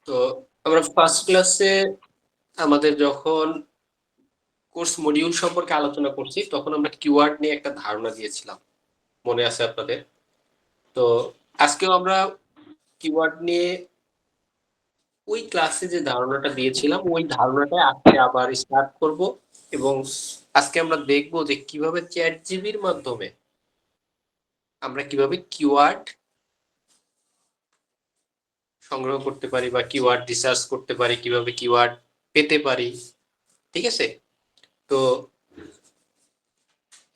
তো আমরা ফার্স্ট ক্লাসে আমাদের যখন কোর্স মডিউল সম্পর্কে আলোচনা করছি তখন আমরা কিওয়ার্ড নিয়ে একটা ধারণা দিয়েছিলাম, মনে আছে আপনাদের? তো আজকেও আমরা কিওয়ার্ড নিয়ে ওই ক্লাসে যে ধারণাটা দিয়েছিলাম ওই ধারণাটা আজকে আবার স্টার্ট করব। এবং আজকে আমরা দেখব যে কিভাবে চ্যাট জিবির মাধ্যমে আমরা কিভাবে কিওয়ার্ড সংগ্রহ করতে পারি বা কিওয়ার্ড রিসার্চ করতে পারি, কিভাবে কিওয়ার্ড পেতে পারি। ঠিক আছে? তো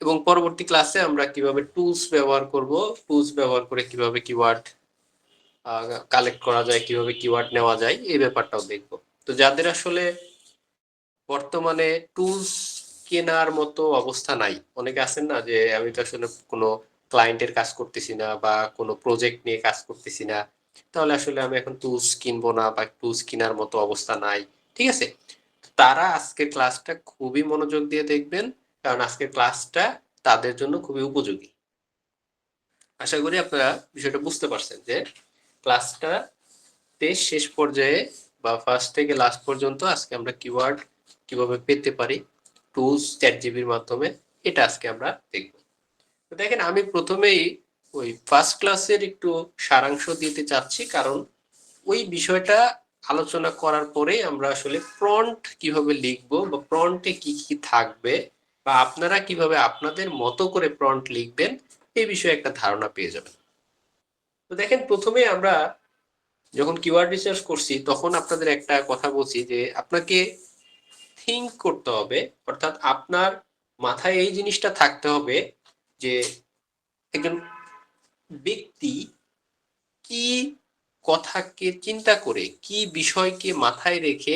এবং পরবর্তী ক্লাসে আমরা কিভাবে টুলস ব্যবহার করব, টুলস ব্যবহার করে কিভাবে কিওয়ার্ড কালেক্ট করা যায়, কিভাবে কিওয়ার্ড নেওয়া যায়, এই ব্যাপারটাও দেখব। তো যাদের আসলে বর্তমানে টুলস কেনার মতো অবস্থা নাই, অনেকে আছেন না যে আমি তো আসলে কোনো ক্লায়েন্টের কাজ করতেছি না বা কোনো প্রজেক্ট নিয়ে কাজ করতেছি না, তাহলে আসলে আমি এখন টুলস কিনবো না বা টুলস কেনার মতো অবস্থা নাই। ঠিক আছে? তারা আজকের ক্লাসটা খুবই মনোযোগ দিয়ে দেখবেন, কারণ আজকের ক্লাসটা তাদের জন্য খুবই উপযোগী। আশা করি আপনারা বিষয়টা বুঝতে পারছেন যে ক্লাসটা শেষ পর্যায়ে বা ফার্স্ট থেকে লাস্ট পর্যন্ত আজকে আমরা কিওয়ার্ড কিভাবে পেতে পারি টুলস চ্যাট জিবির মাধ্যমে, এটা আজকে আমরা দেখব। তো দেখেন, আমি প্রথমেই ওই ফার্স্ট ক্লাসের একটু সারাংশ দিতে চাচ্ছি, কারণ ওই বিষয়টা আলোচনা করার পরে আমরা আসলে প্রম্পট কিভাবে লিখবো বা প্রম্পটে কি কি থাকবে বা আপনারা কিভাবে আপনাদের মতো করে প্রম্পট লিখবেন এই বিষয়ে একটা ধারণা পেয়ে যাবেন। তো দেখেন, প্রথমে আমরা যখন কিওয়ার্ড রিসার্চ করছি তখন আপনাদের একটা কথা বলছি যে আপনাকে থিঙ্ক করতে হবে, অর্থাৎ আপনার মাথায় এই জিনিসটা থাকতে হবে যে একজন ব্যক্তি কি কথাকে চিন্তা করে, কি বিষয়কে মাথায় রেখে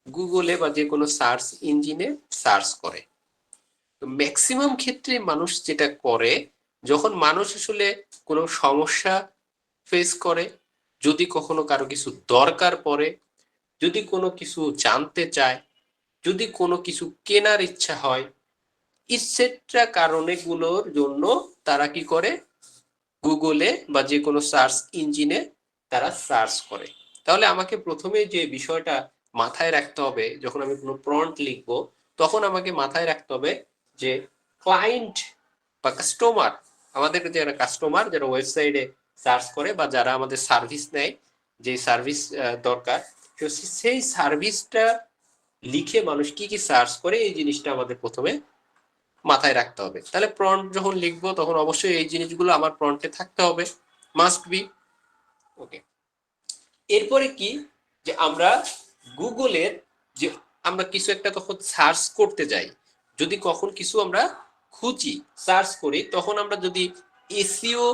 গুগলে বা যে কোনো সার্চ ইঞ্জিনে সার্চ করে। তো ম্যাক্সিমাম ক্ষেত্রে মানুষ যেটা করে, যখন মানুষ আসলে কোনো সমস্যা ফেস করে, যদি কখনো কারো কিছু দরকার পড়ে, যদি কোনো কিছু জানতে চায়, যদি কোনো কিছু কেনার ইচ্ছা হয়, ইটসেট্রা কারণেগুলোর জন্য তারা কি করে, গুগলে বা যে কোনো সার্চ ইঞ্জিনে তারা সার্চ করে। তাহলে আমাকে প্রথমে যে বিষয়টা মাথায় রাখতে হবে, যখন আমি কোনো প্রম্পট লিখবো তখন আমাকে মাথায় রাখতে হবে যে ক্লায়েন্ট বা কাস্টমার, আমাদের যারা কাস্টমার, যারা ওয়েবসাইটে সার্চ করে বা যারা আমাদের সার্ভিস নেয়, যে সার্ভিস দরকার, তো সেই সার্ভিসটা লিখে মানুষ কি কি সার্চ করে এই জিনিসটা আমাদের প্রথমে মাথায় রাখতে হবে। তাহলে প্রম্পট যখন লিখবো তখন অবশ্যই এই জিনিসগুলো আমার প্রম্পটে থাকতে হবে, মাস্ট বি। ওকে, এরপরে কি, যে আমরা গুগলের যে আমরা কিছু একটা তখন সার্চ করতে যাই, যদি কখন কিছু আমরা খুঁজি, সার্চ করি, তখন আমরা যদি এসইও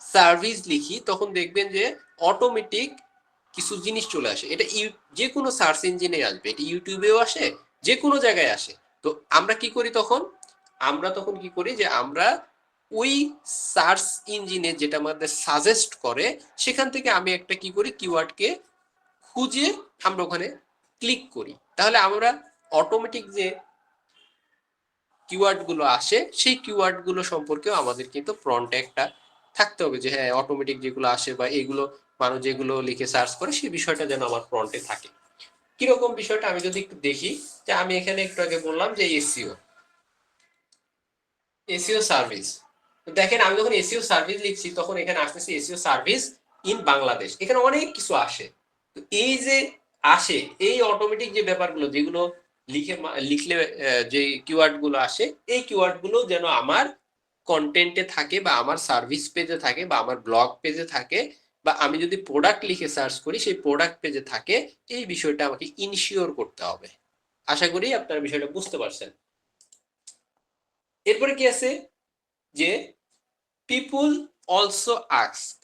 সার্ভিস লিখি তখন দেখবেন যে অটোমেটিক কিছু জিনিস চলে আসে। এটা যে কোনো সার্চ ইঞ্জিনে আসবে, এটা ইউটিউবেও আসে, যে কোনো জায়গায় আসে। তো আমরা কি করি তখন, আমরা তখন কি করি যে আমরা ওই সার্চ ইঞ্জিনে যেটা আমাদের সাজেস্ট করে সেখান থেকে আমি একটা কি করি, কিওয়ার্ডকে খুঁজে আমরা ওখানে ক্লিক করি। তাহলে আমরা অটোমেটিক যে কিওয়ার্ড গুলো আসে সেই কিওয়ার্ড গুলো সম্পর্কেও আমাদের কিন্তু প্রম্পটে একটা থাকতে হবে, যে হ্যাঁ অটোমেটিক যেগুলো আসে বা এগুলো মানুষ যেগুলো লিখে সার্চ করে সেই বিষয়টা যেন আমার প্রম্পটে থাকে। কিরকম বিষয়টা আমি যদি একটু দেখি, যে আমি এখানে একটু আগে বললাম যে এসইও, এসইও সার্ভিস। দেখেন, আমি যখন এসইও সার্ভিস লিখছি তখন এখানে আসতেছে এসইও সার্ভিস ইন বাংলাদেশ, এখানে অনেক কিছু আসে। তো এই যে আসে, এই অটোমেটিক যে ব্যাপারগুলো যেগুলো লিখলে যে কিওয়ার্ড গুলো আসে, এই কিওয়ার্ড গুলো যেন আমার কন্টেন্টে থাকে বা আমার সার্ভিস পেজে থাকে বা আমার ব্লগ পেজে থাকে বা আমি যদি প্রোডাক্ট লিখে সার্চ করি সেই প্রোডাক্ট পেজে থাকে, এই বিষয়টা আমাকে ইনশিওর করতে হবে। আশা করি আপনারা বিষয়টা বুঝতে পারছেন। এরপরে কি আছে, যে পিপুল অলসো আস্ক,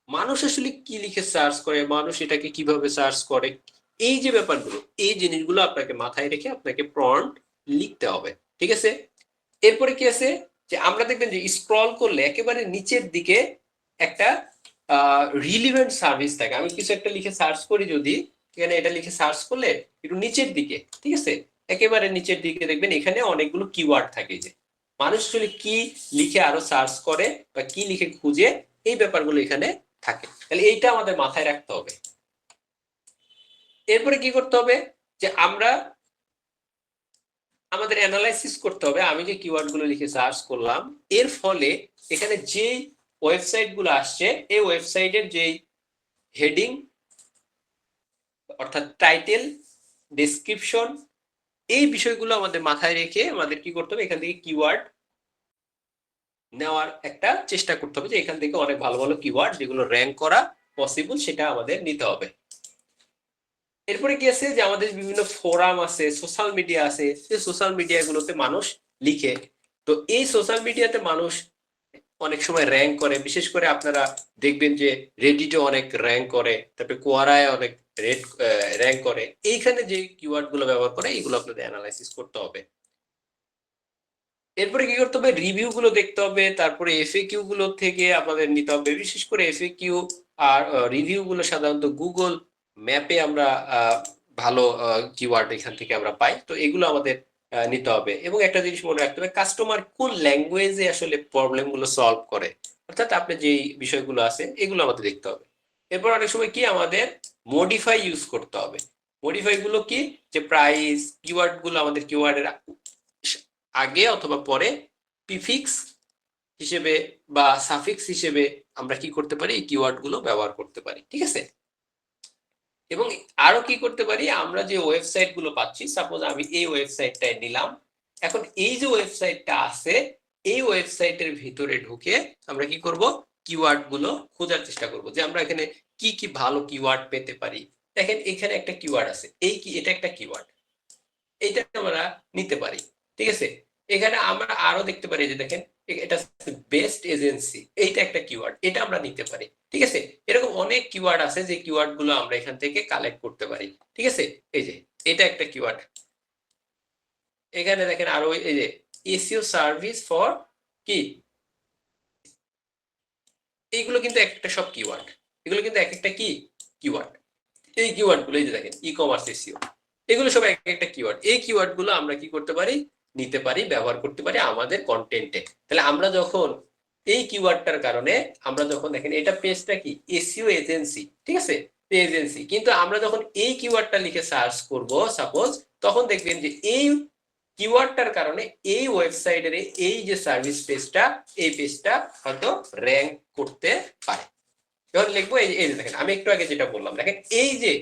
মানুষ আসলে কি লিখে সার্চ করে, মানুষ এটাকে কিভাবে সার্চ করে, এই যে ব্যাপারগুলো, এই জিনিসগুলো আপনাকে মাথায় রেখে আপনাকে প্রম্পট লিখতে হবে। ঠিক আছে? এরপরে কি আছে, যে আমরা দেখবেন যে স্ক্রল করলে একেবারে নিচের দিকে একটা রিলিভেন্ট সার্ভিস থাকে। আমি কিছু একটা লিখে সার্চ করি, যদি এখানে এটা লিখে সার্চ করলে একটু নিচের দিকে, ঠিক আছে, একেবারে নিচের দিকে দেখবেন এখানে অনেকগুলো কিওয়ার্ড থাকে, যে মানুষ আসলে কি লিখে আরো সার্চ করে বা কি লিখে খুঁজে, এই ব্যাপারগুলো এখানে থাকে। তাহলে এইটা আমাদের মাথায় রাখতে হবে। এরপরে কি করতে হবে যে আমরা আমাদের অ্যানালাইসিস করতে হবে আমি যে কিওয়ার্ড গুলো লিখে সার্চ করলাম এর ফলে এখানে যে ওয়েবসাইট গুলো আসছে এই ওয়েবসাইটের যে হেডিং অর্থাৎ টাইটেল ডেসক্রিপশন এই বিষয়গুলো আমাদের মাথায় রেখে আমাদের কি করতে হবে এখান থেকে কিওয়ার্ড নেওয়ার একটা চেষ্টা করতে হবে যে এখান থেকে অনেক ভালো ভালো কিওয়ার্ড যেগুলো র্যাঙ্ক করা পসিবল সেটা আমাদের নিতে হবে। এরপরে কি আছে যে আমাদের বিভিন্ন ফোরাম আছে সোশ্যাল মিডিয়া আছে সেই সোশ্যাল মিডিয়াগুলোতে মানুষ লিখে, তো এই সোশ্যাল মিডিয়াতে মানুষ অনেক সময় র্যাঙ্ক করে, বিশেষ করে আপনারা দেখবেন যে রেডিটে অনেক র্যাঙ্ক করে, তারপরে কোয়ারায় অনেক র্যাঙ্ক করে। এইখানে যে কিওয়ার্ড গুলো ব্যবহার করে এইগুলো আপনাদের অ্যানালাইসিস করতে হবে। এরপরে কি করতে হবে রিভিউ গুলো দেখতে হবে, তারপরে এফএকিউ গুলো থেকে আপনাদের নিতে হবে, বিশেষ করে এফএকিউ আর রিভিউ গুলো সাধারণত গুগল ম্যাপে আমরা ভালো কিওয়ার্ড এখান থেকে আমরা পাই, তো এগুলো আমাদের নিতে হবে। এবং একটা জিনিস মনে রাখতে হবে কাস্টমার কোন ল্যাঙ্গুয়েজে আসলে প্রবলেম গুলো সলভ করে, অর্থাৎ আপনি যে বিষয়গুলো আছে এগুলো আমাদের দেখতে হবে। এরপর অনেক সময় কি আমাদের মডিফাই ইউজ করতে হবে। মডিফাই গুলো কি যে প্রাইস কিওয়ার্ড গুলো আমাদের কিওয়ার্ডের আগে অথবা পরে প্রিফিক্স হিসেবে বা সাফিক্স হিসেবে আমরা কি করতে পারি এই কিওয়ার্ড গুলো ব্যবহার করতে পারি, ঠিক আছে। এবং আরো কি করতে পারি আমরা যে ওয়েবসাইট গুলো পাচ্ছি, সাপোজ আমি এই ওয়েবসাইটটায় নিলাম, এখন এই যে ওয়েবসাইটটা আছে এই ওয়েবসাইটের ভিতরে ঢুকে আমরা কি করব কিওয়ার্ড গুলো খোঁজার চেষ্টা করব যে আমরা এখানে কি কি ভালো কিওয়ার্ড পেতে পারি। দেখেন এখানে একটা কিওয়ার্ড আছে, এই কি এটা একটা কিওয়ার্ড, এইটা আমরা নিতে পারি, ঠিক আছে। এখানে আমরা আরো দেখতে পারি যে দেখেন এটা বেস্ট এজেন্সি, এইটা একটা কিওয়ার্ড, এটা আমরা নিতে পারি, ঠিক আছে। এরকম অনেক কিওয়ার্ড আছে যে কিওয়ার্ড গুলো আমরা এখান থেকে কালেক্ট করতে পারি, ঠিক আছে। এই যে এটা একটা কিওয়ার্ড, এখানে দেখেন আরো এই যে এসইও সার্ভিস ফর কি, এইগুলো কিন্তু একটা সব কিওয়ার্ড, এগুলো কিন্তু এক একটা কি কিওয়ার্ড। এই কিওয়ার্ড গুলো এই যে দেখেন ই কমার্স এসইও, এগুলো সব এক একটা কিওয়ার্ড। এই কিওয়ার্ড গুলো আমরা কি করতে পারি নিতে পারি, ব্যবহার করতে পারি আমাদের কন্টেন্টে। তাহলে আমরা যখন এই কিওয়ার্ডটার কারণে আমরা যখন দেখেন এটা পেজটা কি এসইও এজেন্সি, ঠিক আছে এজেন্সি, কিন্তু আমরা যখন এই কিওয়ার্ডটা লিখে সার্চ করব সাপোজ, তখন দেখবেন যে এই কিওয়ার্ডটার কারণে এই ওয়েবসাইটের এই যে সার্ভিস পেজটা এই পেজটা হয়তো র্যাঙ্ক করতে পারে। যখন লিখবো এই যে দেখেন আমি একটু আগে যেটা বললাম দেখেন এই যে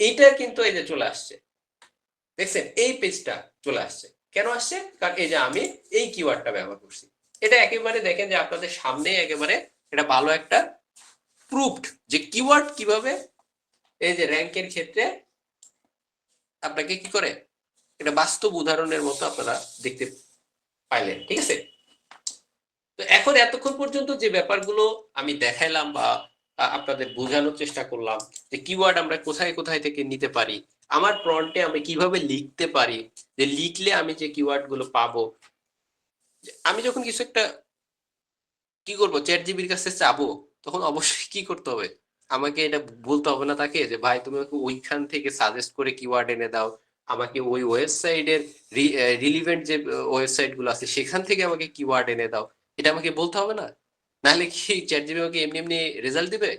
এইটা কিন্তু এই যে চলে আসছে, দেখছেন এই পেজটা চলে আসছে, কেন আসছে কারণ এই যে আমি এই কিওয়ার্ডটা ব্যবহার করছি। এটা একেবারে দেখেন যে আপনাদের সামনে একেবারে এটা ভালো একটা প্রুফড যে কিওয়ার্ড কিভাবে এই যে র্যাঙ্কের ক্ষেত্রে আপনাকে কি করে, এটা বাস্তব উদাহরণের মতো আপনারা দেখতে পাইলেন, ঠিক আছে। তো এখন এতক্ষণ পর্যন্ত যে ব্যাপারগুলো আমি দেখাইলাম বা আপনাদের বোঝানোর চেষ্টা করলাম যে কিওয়ার্ড আমরা কোথায় কোথায় থেকে নিতে পারি, আমার প্রম্পটে আমি কিভাবে লিখতে পারি, যে লিখলে আমি যে কিওয়ার্ড গুলো পাবো, আমি যখন কিছু একটা কি করবো চ্যাট জিবির কাছে চাবো তখন অবশ্যই কি করতে হবে আমাকে এটা বলতে হবে না তাকে যে ভাই তুমি আমাকে ওইখান থেকে সাজেস্ট করে কিওয়ার্ড এনে দাও, আমাকে ওই ওয়েবসাইটের রিলিভেন্ট যে ওয়েবসাইট গুলো আছে সেখান থেকে আমাকে কিওয়ার্ড এনে দাও, এটা আমাকে বলতে হবে না। নাহলে কি চ্যাট জিবি আমাকে এমনি এমনি রেজাল্ট দিবে,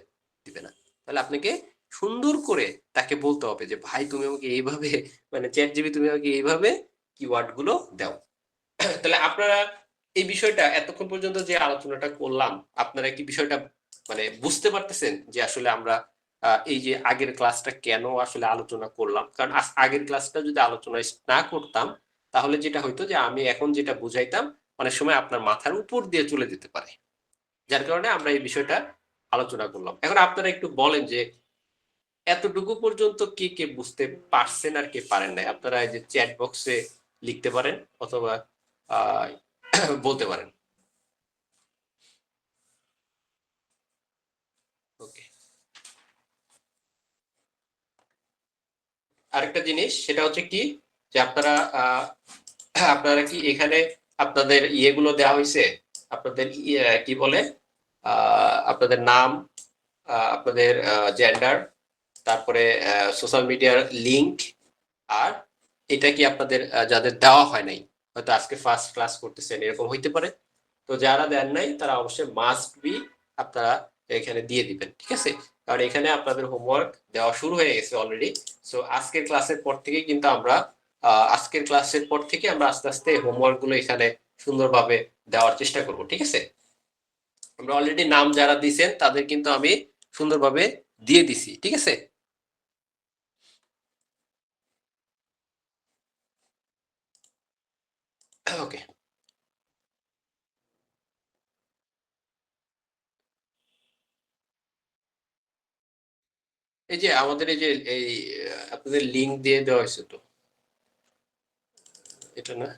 দিবে না। তাহলে আপনাকে সুন্দর করে তাকে বলতে হবে যে ভাই তুমি আমাকে এইভাবে মানে চ্যাট জিবি তুমি আমাকে এইভাবে কিওয়ার্ড গুলো দাও। তাহলে আপনারা এই বিষয়টা এতক্ষণ পর্যন্ত যে আলোচনাটা করলাম আপনারা কি বিষয়টা মানে বুঝতে পারতেছেন যে আসলে আমরা এই যে আগের ক্লাসটা কেন আসলে আলোচনা করলাম, কারণ আগের ক্লাসটা যদি আলোচনা না করতাম তাহলে যেটা হইতো যে আমি এখন যেটা বুঝাইতাম অনেক সময় আপনার মাথার উপর দিয়ে চলে যেতে পারে, যার কারণে আমরা এই বিষয়টা আলোচনা করলাম। এখন আপনারা একটু বলেন যে এতটুকু পর্যন্ত কে কে বুঝতে পারছেন আর কে পারেন নাই, আপনারা এই যে চ্যাট বক্সে লিখতে পারেন অথবা আহ বলতে পারেন। ওকে, আরেকটা জিনিস সেটা হচ্ছে কি যে আপনারা আপনারা কি এখানে আপনাদের ইয়েগুলো দেওয়া হয়েছে, আপনাদের কি বলে আপনাদের নাম, আপনাদের জেন্ডার, তারপরে সোশ্যাল মিডিয়ার লিংক, আর এটা কি আপনাদের যাদের দেওয়া হয় নাই হয়তো আজকে ফার্স্ট ক্লাস করতেছেন এরকম হইতে পারে, তো যারা দেন নাই তারা অবশ্যই মাস্ট বি আপনারা এখানে দিয়ে দিবেন, ঠিক আছে? কারণ এখানে আপনাদের হোমওয়ার্ক দেওয়া শুরু হয়ে গেছে অলরেডি। সো আজকের ক্লাসের পর থেকে কিন্তু আমরা আস্তে আস্তে হোমওয়ার্ক গুলো এখানে সুন্দরভাবে দেওয়ার চেষ্টা করব, ঠিক আছে? আমরা অলরেডি নাম যারা দিয়েছেন তাদের কিন্তু আমি সুন্দরভাবে দিয়ে দিছি, ঠিক আছে? ওকে, এই যে আমাদের এই যে এই আপনাদের লিংক দিয়ে দেওয়া হয়েছে তো, এটা না?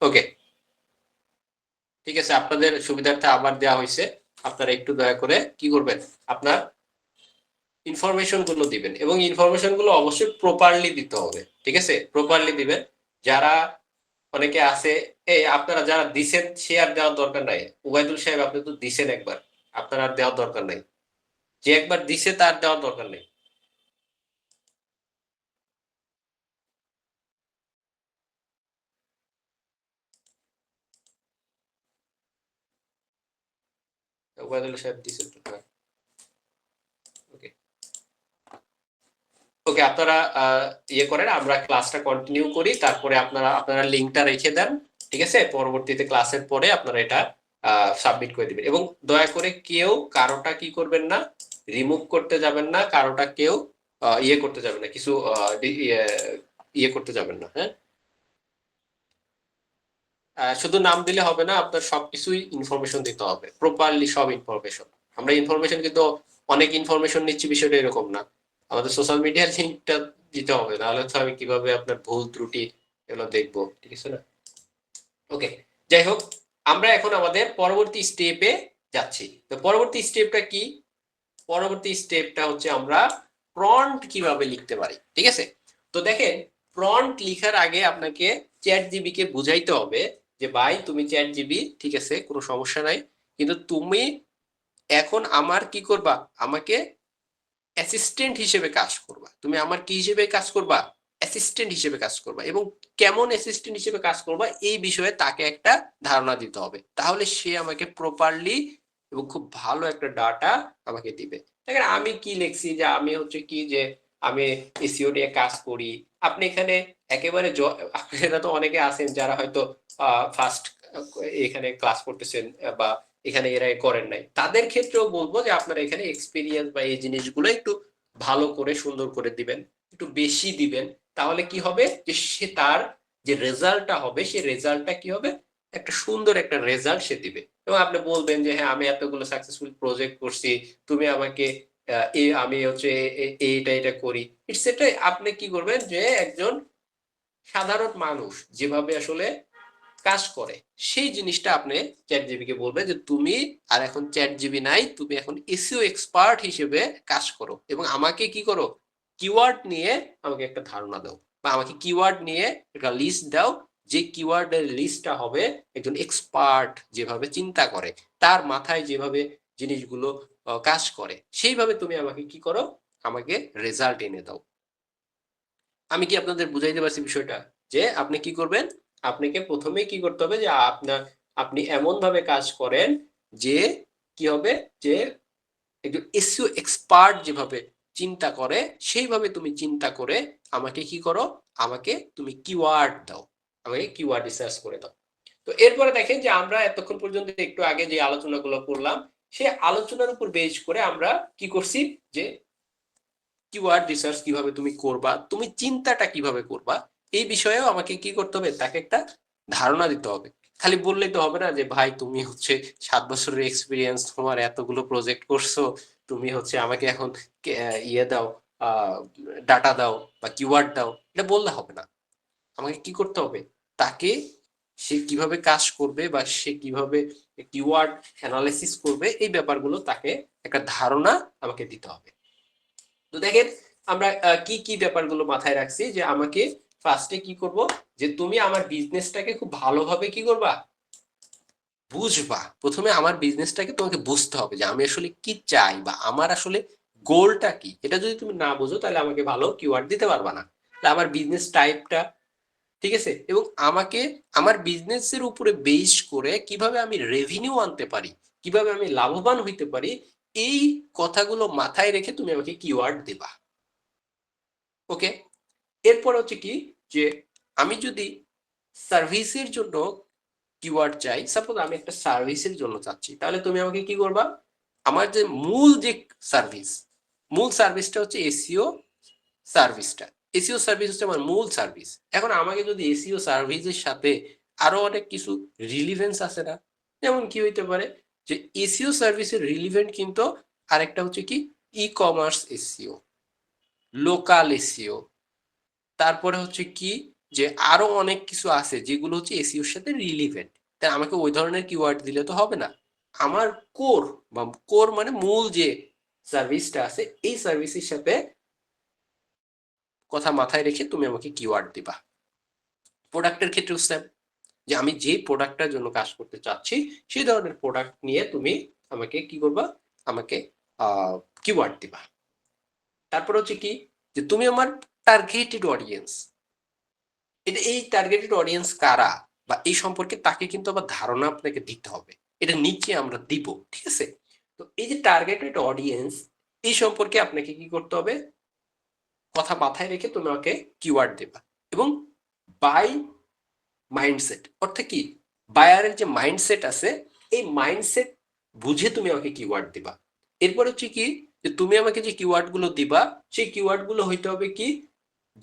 ওকে, ঠিক আছে, আপনাদের সুবিধার্থে আবার দেওয়া হয়েছে। আপনারা একটু দয়া করে কি করবেন, আপনার ইনফরমেশন গুলো দিবেন, এবং ইনফরমেশন গুলো অবশ্যই প্রপারলি দিতে হবে, ঠিক আছে? প্রপারলি দিবেন। যারা অনেকে আছে, এই আপনারা যারা দিছেন সে আর দেওয়ার দরকার নাই। উবাইদুল সাহেব আপনি তো দিছেন একবার, আপনার আর দেওয়ার দরকার নাই। যে একবার দিছে তার দেওয়ার দরকার নেই। উবাইদুল সাহেব দিছে তো, হ্যাঁ। ওকে, ওকে, আপনারা ইয়ে করেন, আমরা ক্লাসটা কন্টিনিউ করি, তারপরে আপনারা আপনারা লিঙ্কটা রেখে দেন, ঠিক আছে? পরবর্তীতে ক্লাসের পরে আপনারা এটা সাবমিট করে দিবেন, এবং দয়া করে কেউ কারোটা কি করবেন না, রিমুভ করতে যাবেন না, কারোটা কেউ ইয়ে করতে যাবেন না, কিছু ইয়ে ইয়ে করতে যাবেন না, হ্যাঁ? শুধু নাম দিলে হবে না, আপনার সবকিছুই ইনফরমেশন দিতে হবে, প্রপারলি সব ইনফরমেশন। আমরা ইনফরমেশন কিন্তু অনেক ইনফরমেশন নিচ্ছি, বিষয়টা এরকম না। আমাদের সোশ্যাল মিডিয়ার লিঙ্কটা দিতে হবে, নাহলে তো আমি কিভাবে আপনার ভুল ত্রুটি এগুলো দেখবো, ঠিক আছে না? ওকে, যাই হোক, আমরা এখন আমাদের পরবর্তী স্টেপে যাচ্ছি। তো পরবর্তী স্টেপটা কি? পরবর্তী স্টেপটা হচ্ছে আমরা প্রম্পট কিভাবে লিখতে পারি, ঠিক আছে? তো দেখেন, প্রম্পট লিখার আগে আপনাকে চ্যাট জিবি কে বুঝাইতে হবে যে ভাই তুমি চ্যাট জিবি, ঠিক আছে, কোনো সমস্যা নাই, কিন্তু তুমি এখন আমার কি করবা, আমাকে অ্যাসিস্ট্যান্ট হিসেবে কাজ করবা। তুমি আমার কি হিসেবে কাজ করবা? অ্যাসিস্ট্যান্ট হিসেবে কাজ করবা, এবং কেমন অ্যাসিস্ট্যান্ট হিসেবে কাজ করবা এই বিষয়ে তাকে একটা ধারণা দিতে হবে, তাহলে সে আমাকে প্রপারলি এবং খুব ভালো একটা ডাটা আমাকে দিবে। দেখেন আমি কি লিখছি, যে আমি হচ্ছে কি, যে আমি এসইও নিয়ে কাজ করি। আপনি এখানে একেবারে আপনারা তো অনেকে আছেন যারা হয়তো ফার্স্ট এখানে ক্লাস করতেছেন, বা এখানে এরা করেন নাই, তাদের ক্ষেত্রেও বলবো যে আপনারা এখানে এক্সপিরিয়েন্স বা এই জিনিসগুলো একটু ভালো করে সুন্দর করে দিবেন, একটু বেশি দিবেন। তাহলে কি হবে, যে সে তার যে রেজাল্টটা হবে, সে রেজাল্টটা কি হবে, একটা সুন্দর একটা রেজাল্ট সে দিবে। এবং আপনি বলবেন যে হ্যাঁ আমি এতগুলো সাকসেসফুল প্রজেক্ট করছি, তুমি আমাকে আমি হচ্ছে এইটা এটা করি, সেটা আপনি কি করবেন, যে একজন সাধারণ মানুষ যেভাবে আসলে কাজ করে সেই জিনিসটা আপনি চ্যাট জিবি কে বলবে যে তুমি আর এখন চ্যাট জিবি নাই, তুমি এখন এসইও এক্সপার্ট হিসেবে কাজ করো, এবং আমাকে কি করো, কিওয়ার্ড নিয়ে আমাকে একটা ধারণা দাও, বা আমাকে কিওয়ার্ড নিয়ে একটা লিস্ট দাও, যে কিওয়ার্ডের লিস্টটা হবে একজন এক্সপার্ট যেভাবে চিন্তা করে, তার মাথায় যেভাবে জিনিসগুলো কাজ করে, সেইভাবে তুমি আমাকে কি করো, আমাকে রেজাল্ট এনে দাও। আমি কি আপনাদের বুঝাইতে পারছি বিষয়টা? যে আপনি কি করবেন, আপনাকে প্রথমে কি করতে হবে, যে আপনি এমন ভাবে কাজ করেন যে কি হবে, যে একজন এসইও এক্সপার্ট যেভাবে চিন্তা করে সেইভাবে তুমি চিন্তা করে আমাকে কি করো, আমাকে তুমি কিওয়ার্ড দাও, আমাকে কিওয়ার্ড রিসার্চ করে দাও। তো এরপরে দেখেন যে আমরা এতক্ষণ পর্যন্ত একটু আগে যে আলোচনাগুলো করলাম, সেই আলোচনার উপর বেস করে আমরা কি করছি, যে কিওয়ার্ড রিসার্চ কিভাবে তুমি করবা, তুমি চিন্তাটা কিভাবে করবা, এই বিষয়েও আমাকে কি করতে হবে, তাকে একটা ধারণা দিতে হবে। খালি বললেই তো হবে না যে ভাই তুমি হচ্ছে 7 বছরের এক্সপিরিয়েন্স, তোমার এতগুলো প্রজেক্ট করছো, তুমি হচ্ছে আমাকে এখন ইয়ে দাও, ডাটা দাও বা কিওয়ার্ড দাও, এটা বললে হবে না। আমাকে কি করতে হবে, তাকে সে কিভাবে কাজ করবে বা সে কিভাবে কিওয়ার্ড অ্যানালাইসিস করবে এই ব্যাপারগুলো তাকে একটা ধারণা আমাকে দিতে হবে। তো দেখেন আমরা কি কি ব্যাপারগুলো মাথায় রাখছি, যে আমাকে ফার্স্টে কি করব, যে তুমি আমার বিজনেসটাকে খুব ভালোভাবে কি করবা, বুঝবা, প্রথমে আমার বিজনেসটাকে তোমাকে বুঝতে হবে যে আমি আসলে কি চাই বা আমার আসলে গোলটা কি। এটা যদি তুমি না বুঝো তাহলে আমাকে ভালো কিওয়ার্ড দিতে পারবা না। তাহলে আমার বিজনেস টাইপটা, ঠিক আছে, এবং আমাকে আমার বিজনেসের উপরে বেস করে কিভাবে আমি রেভিনিউ আনতে পারি, কিভাবে আমি লাভবান হইতে পারি, এই কথাগুলো মাথায় রেখে তুমি আমাকে কিওয়ার্ড দেবা। ওকে, এরপর হচ্ছে কি, যে আমি যদি সার্ভিসের জন্য কিওয়ার্ড চাই, সাপোজ আমি একটা সার্ভিসের জন্য চাচ্ছি, তাহলে তুমি আমাকে কি করবা, আমার যে মূল যে সার্ভিস, মূল সার্ভিসটা হচ্ছে এসইও সার্ভিসটা। এসইও সার্ভিস হচ্ছে আমার মূল সার্ভিস। এখন আমাকে যদি এসইও সার্ভিসের সাথে আরো অনেক কিছু রিলিভেন্স আছে না, যেমন কি হইতে পারে, যে এসইও সার্ভিসের রিলিভেন্ট কিন্তু আরেকটা হচ্ছে কি, e commerce SEO, local SEO, তারপরে হচ্ছে কি, যে আরো অনেক কিছু আছে যেগুলো হচ্ছে এসইওর সাথে রিলিভেন্ট। তাই আমাকে ওই ধরনের কিওয়ার্ড দিলে তো হবে না। আমার কোর, বা কোর মানে মূল যে সার্ভিসটা আছে, এই সার্ভিসের সাথে কথা মাথায় রেখে তুমি আমাকে কিওয়ার্ড দিবা। প্রোডাক্টের ক্ষেত্রেও সেম, যে আমি যে প্রোডাক্টটার জন্য কাজ করতে চাচ্ছি সেই ধরনের প্রোডাক্ট নিয়ে তুমি আমাকে কি করবা, আমাকে কিওয়ার্ড দিবা। তারপর হচ্ছে কি, যে তুমি আমার টার্গেটেড অডিয়েন্স, এটা এই টার্গেটেড অডিয়েন্স কারা বা এই সম্পর্কে তাকে কিন্তু আবার ধারণা আপনাকে দিতে হবে, এটা নিচে আমরা দিব, ঠিক আছে। তো এই যে টার্গেটেড অডিয়েন্স, এই সম্পর্কে আপনাকে কি করতে হবে, কথা মাথায় রেখে তুমি আমাকে কিওয়ার্ড দেবা। এবং বাই মাইন্ডসেট, অর্থাৎ কি, বায়ারের যে মাইন্ডসেট আছে, এই মাইন্ডসেট বুঝে তুমি আমাকে কিওয়ার্ড দিবা। এরপর হচ্ছে কি, যে তুমি আমাকে যে কিওয়ার্ড গুলো দিবা, সেই কিওয়ার্ড গুলো হইতে হবে কি,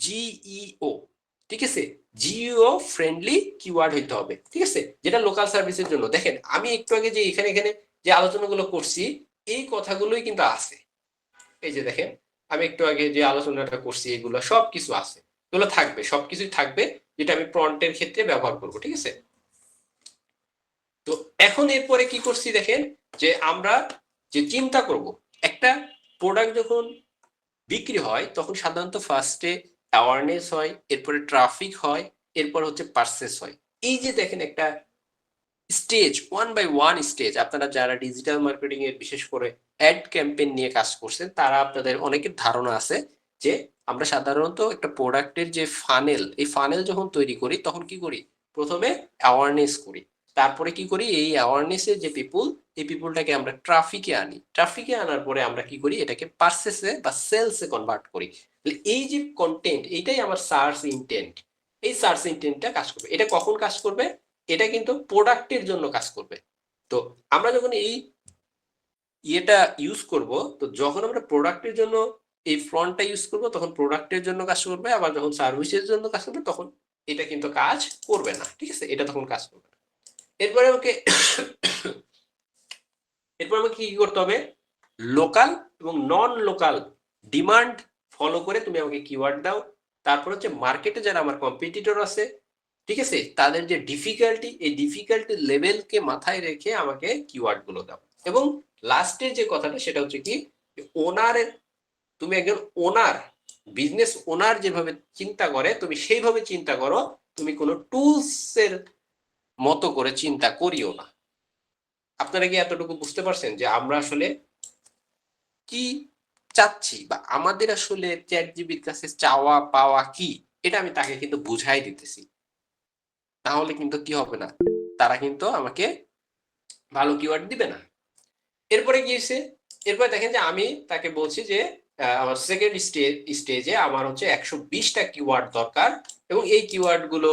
জিইও, ঠিক আছে, জিইও ফ্রেন্ডলি কিওয়ার্ড হইতে হবে, ঠিক আছে, যেটা লোকাল সার্ভিসের জন্য। দেখেন আমি একটু আগে যে এখানে এখানে যে আলোচনাগুলো করছি, এই কথাগুলোই কিন্তু আছে। এই যে দেখেন, আমি একটু আগে যে আলোচনাটা করছি এগুলো সবকিছু আছে, এগুলো থাকবে, সবকিছুই থাকবে, যেটা আমি প্রন্টের ক্ষেত্রে ব্যবহার করব, ঠিক আছে। তো এখন এরপরে কি করছি দেখেন, যে আমরা যে চিন্তা করব, একটা প্রোডাক্ট যখন বিক্রি হয় তখন সাধারণত ফার্স্টে অ্যাওয়ারনেস হয়, এরপরে ট্রাফিক হয়, এরপর হচ্ছে পারচেস হয়। এই যে দেখেন একটা stage, one by one stage, আপনারা যারা ডিজিটাল মার্কেটিং এর বিশেষ করে অ্যাড ক্যাম্পেইন নিয়ে কাজ করছেন তারা আপনাদের অনেকের ধারণা আছে যে আমরা সাধারণত একটা প্রোডাক্টের যে ফানেল, এই ফানেল যখন তৈরি করি তখন কি করি, প্রথমে অ্যাওয়ারনেস করি, তারপরে কি করি, এই অ্যাওয়ারনেসের যে পিপুল, এই পিপুলটাকে আমরা ট্রাফিকে আনি, ট্রাফিকে আনার পরে আমরা কি করি, এটাকে পারচেসে বা সেলসে কনভার্ট করি। এই যে কন্টেন্ট, এইটাই আমার সার্চ ইন্টেন্ট। এই সার্চ ইন্টেন্টটা কাজ করবে, এটা কখন কাজ করবে, এটা কিন্তু প্রোডাক্টের জন্য কাজ করবে। তো আমরা যখন এই ইয়েটা ইউজ করব, তো যখন আমরা প্রোডাক্টের জন্য এই ফ্রন্টটা ইউজ করব তখন প্রোডাক্টের জন্য কাজ করবে, আবার যখন সার্ভিসের জন্য কাজ করবে তখন এটা কিন্তু কাজ করবে না, ঠিক আছে, এটা তখন কাজ করবে না। এরপরে আমাকে এরপর আমাকে কি করতে হবে, লোকাল এবং নন লোকাল ডিমান্ড ফলো করে তুমি আমাকে কিওয়ার্ড দাও। তারপর হচ্ছে মার্কেটে যারা আমার কম্পিটিটর আছে, ঠিক আছে, তাদের যে ডিফিকাল্টি, এই ডিফিকাল্টি লেভেলকে মাথায় রেখে আমাকে কিওয়ার্ড গুলো দাও। এবং লাস্টের যে কথাটা সেটা হচ্ছে কি, ওনারের, তুমি একজন ওনার, বিজনেস ওনার যেভাবে চিন্তা করে তুমি সেইভাবে চিন্তা করো, তুমি কোনো টুলস এর মতো করে চিন্তা করিও না। আপনারা কি এতটুকু বুঝতে পারছেন যে আমরা আসলে কি চাচ্ছি, বা আমাদের আসলে চ্যাট জিবির কাছে চাওয়া পাওয়া কি, এটা আমি তাকে কিন্তু বুঝাই দিতেছি, তাহলে কিন্তু কি হবে না, তারা কিন্তু আমাকে ভালো কিওয়ার্ড দিবে না। এরপরে কি হয়েছে, এরপরে দেখেন যে আমি তাকে বলছি যে আমার সেকেন্ড স্টেজে আমার হচ্ছে 120টা কিওয়ার্ড দরকার, এবং এই কিওয়ার্ড গুলো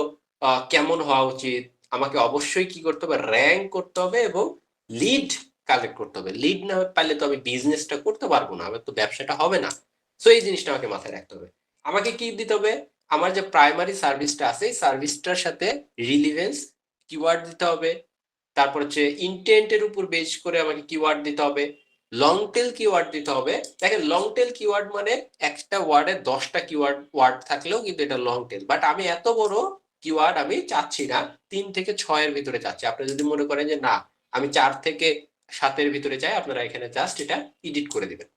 কেমন হওয়া উচিত, আমাকে অবশ্যই কি করতে হবে, র্যাঙ্ক করতে হবে এবং লিড কালেক্ট করতে হবে। লিড না পারলে তো আমি বিজনেসটা করতে পারবো না, আমার তো ব্যবসাটা হবে না। সো এই জিনিসটা আমাকে মাথায় রাখতে হবে। আমাকে কি দিতে হবে, আমার যে প্রাইমারি সার্ভিসটা আছে এই সার্ভিসটার সাথে রিলিভেন্স কিওয়ার্ড দিতে হবে। তারপর হচ্ছে ইন্টেন্টের উপর বেস করে আমাকে কিওয়ার্ড দিতে হবে, লং টেল কিওয়ার্ড দিতে হবে। দেখেন লং টেল কিওয়ার্ড মানে একটা ওয়ার্ডে 10টা কিওয়ার্ড ওয়ার্ড থাকলেও কিন্তু এটা লং টেল, বাট আমি এত বড় কিওয়ার্ড আমি চাচ্ছি না, 3 থেকে 6 এর ভিতরে চাচ্ছি। আপনি যদি মনে করেন যে না আমি 4 থেকে 7 এর ভিতরে চাই, আপনারা এখানে জাস্ট এটা এডিট করে দিবেন।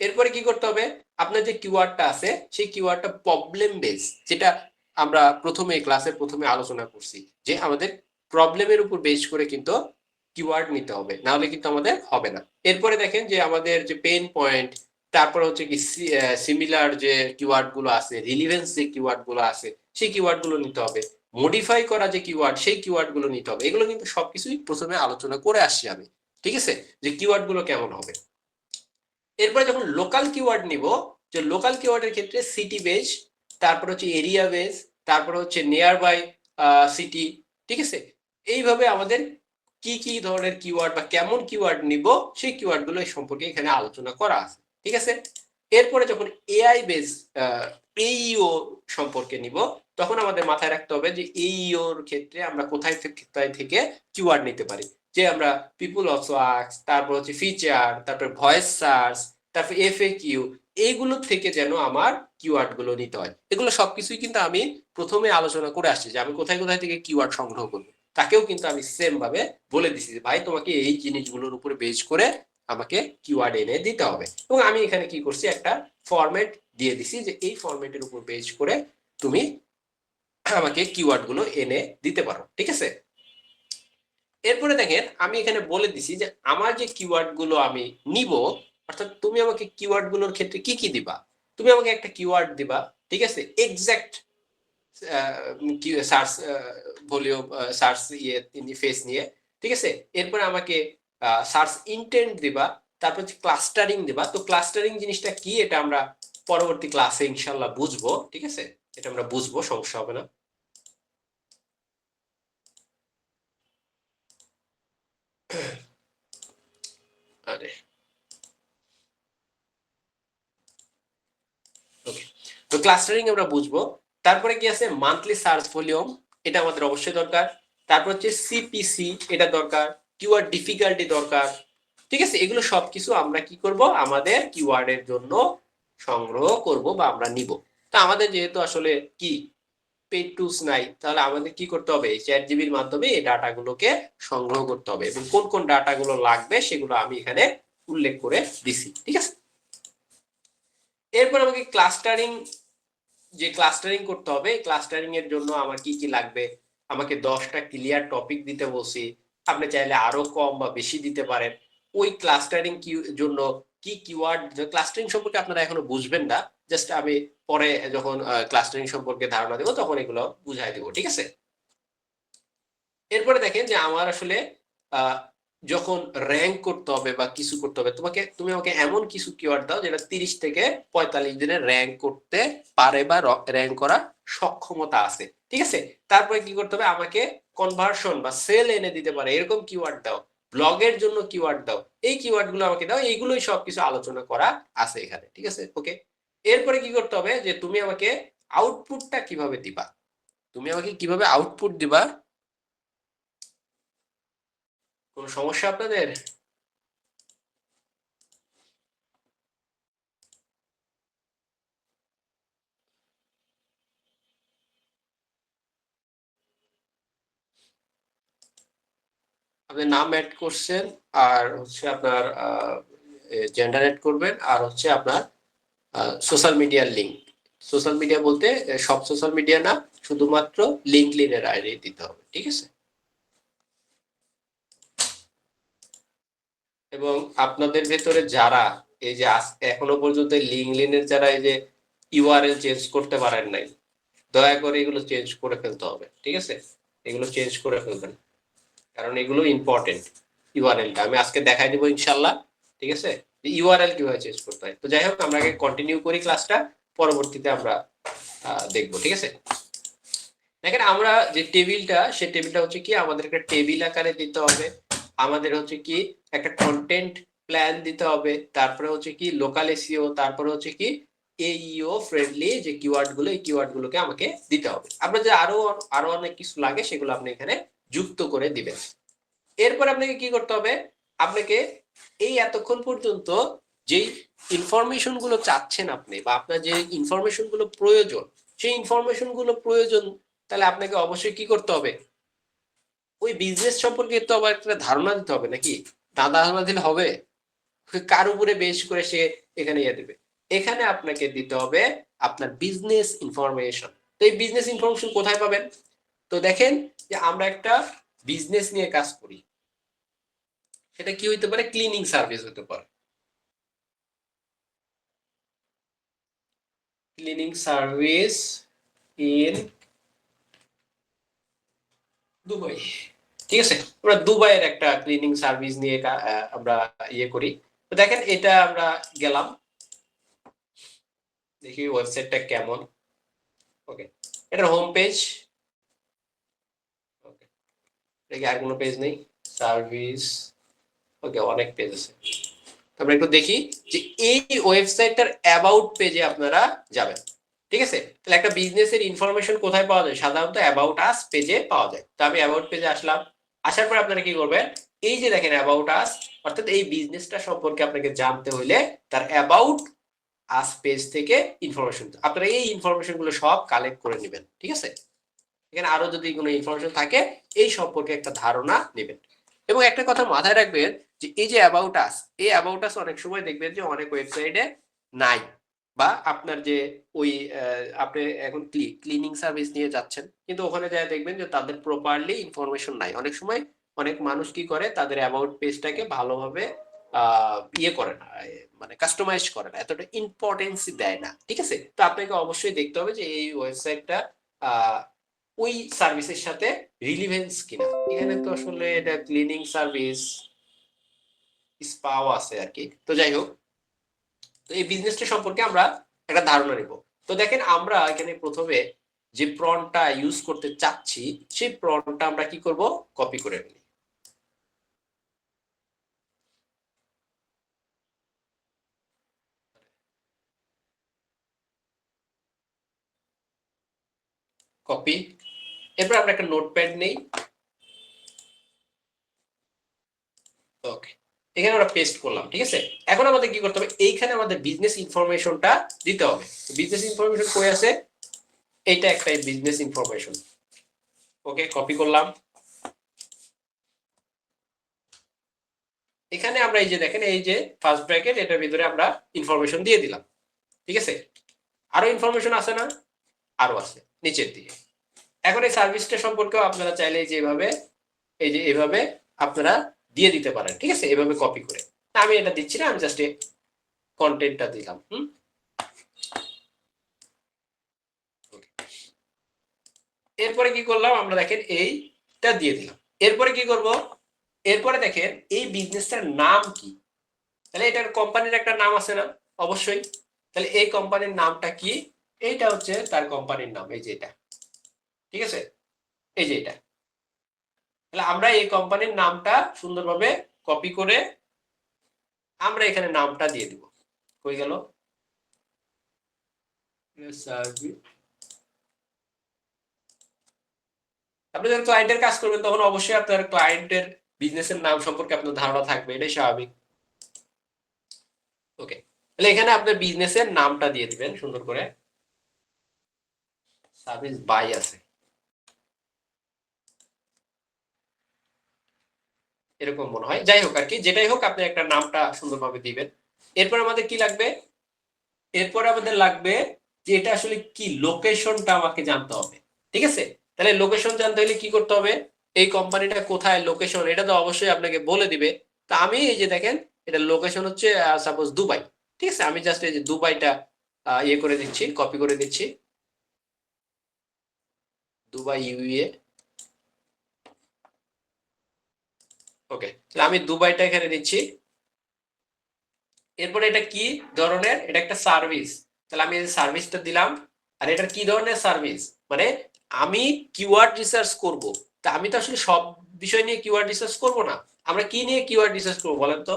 এরপরে কি করতে হবে, আপনার যে কিওয়ার্ডটা আছে সেই কিওয়ার্ডটা প্রবলেম বেস, যেটা আমরা প্রথমে ক্লাসের প্রথমে আলোচনা করছি, যে আমাদের প্রবলেমের উপর বেস করে কিন্তু কিওয়ার্ড নিতে হবে, না হলে কিন্তু আমাদের হবে না। এরপরে দেখেন যে আমাদের যে পেন পয়েন্ট, তারপর হচ্ছে কি সিমিলার যে কিওয়ার্ড গুলো আছে, রিলিভেন্স যে কিওয়ার্ড গুলো আছে সেই কিওয়ার্ড গুলো নিতে হবে, মডিফাই করা যে কিওয়ার্ড সেই কিওয়ার্ড গুলো নিতে হবে। এগুলো কিন্তু সবকিছুই প্রথমে আলোচনা করে আসছি আমি, ঠিক আছে, যে কিওয়ার্ড গুলো কেমন হবে। এরপরে যখন লোকাল কিওয়ার্ড নিব, যে লোকাল কিওয়ার্ডের ক্ষেত্রে সিটি বেস, তারপর হচ্ছে এরিয়া বেস, তারপর হচ্ছে নিয়ার বাই সিটি, ঠিক আছে। এইভাবে আমাদের কি কি ধরনের কিওয়ার্ড বা কেমন কিওয়ার্ড নিব সেই কিওয়ার্ড গুলো সম্পর্কে এখানে আলোচনা করা আছে, ঠিক আছে। এরপরে যখন এআই বেস এইও সম্পর্কে নিব, তখন আমাদের মাথায় রাখতে হবে যে এইওর ক্ষেত্রে আমরা কোথায় থেকে কিওয়ার্ড নিতে পারি। যে আমরা পিপল অলসো আস্ক, তারপর হচ্ছে ফিচার, তারপর ভয়েস সার্চ, তারপর এফএকিউ, এইগুলো থেকে যেন আমার কিওয়ার্ড গুলো নিতে হয়। এগুলো সবকিছুই কিন্তু আমি প্রথমে আলোচনা করে আসছি যে আমি কোথায় কোথায় থেকে কিওয়ার্ড সংগ্রহ করবো। তাকেও কিন্তু আমি সেম ভাবে বলে দিছি যে ভাই তোমাকে এই জিনিসগুলোর উপরে বেস করে আমাকে কিওয়ার্ড এনে দিতে হবে। এবং আমি এখানে কি করছি, একটা ফরম্যাট দিয়ে দিছি যে এই ফরম্যাটের উপর বেস করে তুমি আমাকে কিওয়ার্ড গুলো এনে দিতে পারো, ঠিক আছে। এরপরে দেখেন আমি এখানে বলে দিছি যে আমার যে কিওয়ার্ড গুলো আমি নিব, অর্থাৎ তুমি আমাকে কিওয়ার্ড গুলোর ক্ষেত্রে কি কি দিবা। তুমি আমাকে একটা কিওয়ার্ড দিবা, ঠিক আছে, exact search volume, search face নিয়ে, ঠিক আছে। এরপরে আমাকে সার্চ ইন্টেন্ট দিবা, তারপর হচ্ছে ক্লাস্টারিং দিবা। তো ক্লাস্টারিং জিনিসটা কি এটা আমরা পরবর্তী ক্লাসে ইনশাল্লাহ বুঝবো, ঠিক আছে, এটা আমরা বুঝবো, সমস্যা হবে না। আরে ওকে, তো ক্লাস্টারিং আমরা বুঝবো। তারপরে কি আছে, মান্থলি সার্চ ভলিউম, এটা আমাদের অবশ্যই দরকার। তারপর হচ্ছে সিপিসি, এটা দরকার। কিওয়ার্ড ডিফিকাল্টি দরকার, ঠিক আছে। এগুলো সবকিছু আমরা কি করব, আমাদের কিওয়ার্ডের জন্য সংগ্রহ করব বা আমরা নিব। তো আমাদের যেহেতু আসলে কি পেইড টুলস নাই, তাহলে আমাদের কি করতে হবে, চ্যাট জিবির মাধ্যমে এই ডাটাগুলোকে সংগ্রহ করতে হবে, এবং কোন কোন ডাটাগুলো লাগবে সেগুলো আমি এখানে উল্লেখ করে দিছি, ঠিক আছে। এরপর আমাকে ক্লাস্টারিং, যে ক্লাস্টারিং করতে হবে, ক্লাস্টারিং এর জন্য আমার কি কি লাগবে, আমাকে 10টা ক্লিয়ার টপিক দিতে বলছি। আপনি চাইলে আরো কম বা বেশি দিতে পারেন। ওই ক্লাস্টারিং কি জন্য কি কিওয়ার্ড, ক্লাস্টারিং সম্পর্কে আপনারা এখনো বুঝবেন না, জাস্ট আমি পরে যখন ক্লাস্টারিং সম্পর্কে ধারণা দেবো তখন এগুলো বুঝাই দেবো, ঠিক আছে। এরপরে দেখেন যে আমার আসলে যখন র্যাঙ্ক করতে হবে বা কিছু করতে হবে, তুমি আমাকে এমন কিছু কিওয়ার্ড দাও যেটা 30 থেকে 45 দিনে র্যাঙ্ক করতে পারে বা র্যাঙ্ক করার সক্ষমতা আছে, ঠিক আছে। তারপরে কি করতে হবে, আমাকে কনভার্সন বা সেল এনে দিতে পারে এরকম কিওয়ার্ড দাও, ব্লগের জন্য কিওয়ার্ড দাও, এই কিওয়ার্ড গুলো আমাকে দাও। এইগুলোই সবকিছু আলোচনা করা আছে এখানে, ঠিক আছে, ওকে। এরপরে কি করতে হবে, যে তুমি আমাকে আউটপুটটা কিভাবে দিবা, তুমি আমাকে কিভাবে আউটপুট দিবা। কোনো সমস্যা আপনাদের? আপনি নাম অ্যাড করছেন, আর হচ্ছে আপনার জেন্ডার অ্যাড করবেন, আর হচ্ছে আপনার সোশ্যাল মিডিয়ার লিঙ্ক। সোশ্যাল মিডিয়া বলতে সব সোশ্যাল মিডিয়া না, শুধুমাত্র লিঙ্কডইনের আইডি দিতে হবে, ঠিক আছে। এবং আপনাদের ভেতরে যারা এই যে এখনো পর্যন্ত লিঙ্কডইনের যারা এই যে ইউআরএল চেঞ্জ করতে পারেন নাই, দয়া করে এগুলো চেঞ্জ করে ফেলতে হবে, ঠিক আছে। এগুলো চেঞ্জ করে ফেলবেন, কারণ এগুলো ইম্পর্টেন্ট। ইউআরএলটা আমি আজকে দেখাই দিব ইনশাল্লাহ, ঠিক আছে, ইউআরএল কিভাবে চেঞ্জ করতে হয়। তো যাই হোক, আমরা আগে কন্টিনিউ করি ক্লাসটা, পরবর্তীতে আমরা দেখবো, ঠিক আছে। দেখেন আমরা যে টেবিলটা, সেই টেবিলটা হচ্ছে কি আমাদের একটা টেবিল আকারে দিতে হবে, আমাদের হচ্ছে কি একটা কন্টেন্ট প্ল্যান দিতে হবে, তারপরে হচ্ছে কি লোকাল এসইও, তারপরে হচ্ছে কি এইও ফ্রেন্ডলি যে কিওয়ার্ড গুলো, এই কিওয়ার্ড গুলোকে আমাকে দিতে হবে। আপনার যে আরো আরো অনেক কিছু লাগে সেগুলো আপনি এখানে যুক্ত করে দিবেন। এরপর আপনাকে কি করতে হবে, আপনাকে এই এতক্ষণ পর্যন্ত যেই ইনফরমেশন গুলো চাচ্ছেন আপনি, বা আপনার যে ইনফরমেশন গুলো প্রয়োজন, সেই ইনফরমেশন গুলো প্রয়োজন, তাহলে আপনাকে অবশ্যই কি করতে হবে, ওই বিজনেস সম্পর্কে তো আবার একটা ধারণা দিতে হবে নাকি। না ধারণা দিলে হবে, কার উপরে বেশ করে সে এখানে ইয়ে দেবে। এখানে আপনাকে দিতে হবে আপনার বিজনেস ইনফরমেশন। তো এই বিজনেস ইনফরমেশন কোথায় পাবেন, তো দেখেন যে আমরা একটা বিজনেস নিয়ে কাজ করি, এটা কি হইতে পারে, ক্লিনিং সার্ভিস হতে পারে, ক্লিনিং সার্ভিস ইন দুবাই। ঠিক আছে, আমরা দুবাইয়ের একটা ক্লিনিং সার্ভিস নিয়ে আমরা ইয়ে করি। তো দেখেন এটা আমরা গেলাম, দেখি ওয়েবসাইটটা কেমন। ওকে, এটার হোম পেজ। ওকে, দেখি আর কোনো পেজ নেই, সার্ভিস। ওকে, অনেক পেজ আছে। আমরা একটু দেখি যে এই ওয়েবসাইটটার অ্যাবাউট পেজে আপনারা যাবেন। ঠিক আছে, তাহলে একটা বিজনেসের ইনফরমেশন কোথায় পাওয়া যায়, সাধারণত অ্যাবাউট আস পেজে পাওয়া যায়। তো আমি অ্যাবাউট পেজে আসলাম, আসার পর আপনারা কি করবেন, এই যে দেখেন অ্যাবাউট আস, অর্থাৎ এই বিজনেসটা সম্পর্কে আপনাকে জানতে হলে তার অ্যাবাউট আস পেজ থেকে ইনফরমেশন, আপনারা এই ইনফরমেশন গুলো সব কালেক্ট করে নেবেন। ঠিক আছে, এখানে আরো যদি কোনো ইনফরমেশন থাকে এই সম্পর্কে একটা ধারণা নেবেন। এবং একটা কথা মাথায় রাখবেন যে এই যে অ্যাবাউট আস, এই অ্যাবাউট আস অনেক সময় দেখবেন যে অনেক ওয়েবসাইটে নাই, বা আপনার যে ওই আপনি এখন ক্লিনিং সার্ভিস নিয়ে যাচ্ছেন, কিন্তু ওখানে যা দেখবেন যে তাদের প্রপারলি ইনফরমেশন নাই। অনেক সময় অনেক মানুষ কি করে, তাদের অ্যাবাউট পেজটাকে ভালোভাবে ইয়ে করে না, মানে কাস্টমাইজ করে না, এতটা ইম্পর্টেন্স দেয় না। ঠিক আছে, তো আপনাকে অবশ্যই দেখতে হবে যে এই ওয়েবসাইটটা ওই সার্ভিসের সাথে রিলিভেন্স কিনা। এখানে তো আসলে এটা ক্লিনিং সার্ভিস স্পাও আছে আর কি। তো যাই হোক, তো এই বিজনেসটা সম্পর্কে আমরা একটা ধারণা নিব। তো দেখেন আমরা এখানে প্রথমে যে প্রনটা ইউজ করতে চাচ্ছি, সেই প্রনটা আমরা কি করব, কপি করে নিই। কপি, এরপর আমরা একটা নোটপ্যাড নেই। ওকে, এখানে আমরা পেস্ট করলাম। ঠিক আছে, এখন আমাদের কি করতে হবে, এইখানে আমাদের বিজনেস ইনফরমেশনটা দিতে হবে। বিজনেস ইনফরমেশন কই আছে, এইটা একটা বিজনেস ইনফরমেশন। ওকে, কপি করলাম। এখানে আমরা এই যে দেখেন, এই যে ফার্স্ট ব্র্যাকেট, এটার ভিতরে আমরা ইনফরমেশন দিয়ে দিলাম। ঠিক আছে, আরো ইনফরমেশন আছে না, আরো আছে নিচের দিকে। এখন এই সার্ভিসটা সম্পর্কেও আপনারা চাইলে যেভাবে, এই যে এভাবে আপনারা দিয়ে দিতে পারেন। ঠিক আছে, এভাবে কপি করে। আমি এটা দিচ্ছি না, আমি জাস্ট কন্টেন্টটা দিলাম। এরপরে কি করলাম, আমরা দেখেন এইটা দিয়ে দিলাম। এরপরে কি করব, এরপরে দেখেন এই বিজনেসটার নাম কি, তাহলে এটার কোম্পানির একটা নাম আছে না, অবশ্যই। তাহলে এই কোম্পানির নামটা কি, এইটা হচ্ছে তার কোম্পানির নাম, এই যে এটা। ঠিক আছে, এই যে এটা। তাহলে আমরা এই কোম্পানির নামটা সুন্দরভাবে কপি করে আমরা এখানে নামটা দিয়ে দিব। কই গেল, আপনি যখন ক্লায়েন্টের কাজ করবেন তখন অবশ্যই আপনার ক্লায়েন্টের বিজনেসের নাম সম্পর্কে আপনার ধারণা থাকবে, এটাই স্বাভাবিক। ওকে, তাহলে এখানে আপনার বিজনেসের নামটা দিয়ে দিবেন সুন্দর করে। সার্ভিস বাই আছে, এরকম মনে হয়। যাই হোক আর কি, যেটাই হোক আপনি একটা নামটা সুন্দরভাবে দিবেন। এরপর আমাদের কি লাগবে, এরপর আমাদের লাগবে যে এটা আসলে কি, লোকেশনটা আমাকে জানতে হবে। ঠিক আছে, তাহলে লোকেশন জানতে হলে কি করতে হবে, এই কোম্পানিটা কোথায়, লোকেশন এটা তো অবশ্যই আপনাকে বলে দিবে। তো আমি এই যে দেখেন, এটা লোকেশন হচ্ছে সাপোজ দুবাই। ঠিক আছে, আমি জাস্ট এই যে দুবাইটা ইয়ে করে দিচ্ছি, কপি করে দিচ্ছি, দুবাই ইউএ। ওকে, তাহলে আমি দুবাইটা এখানে দিচ্ছি। এরপরে এটা কি ধরনের, এটা একটা সার্ভিস, তাহলে আমি এই সার্ভিসটা দিলাম। আর এটা কি ধরনের সার্ভিস, মানে আমি কিওয়ার্ড রিসার্চ করব। তা আমি তো আসলে সব বিষয় নিয়ে কিওয়ার্ড রিসার্চ করব না। আমরা কি নিয়ে কিওয়ার্ড রিসার্চ করবো বলেন তো,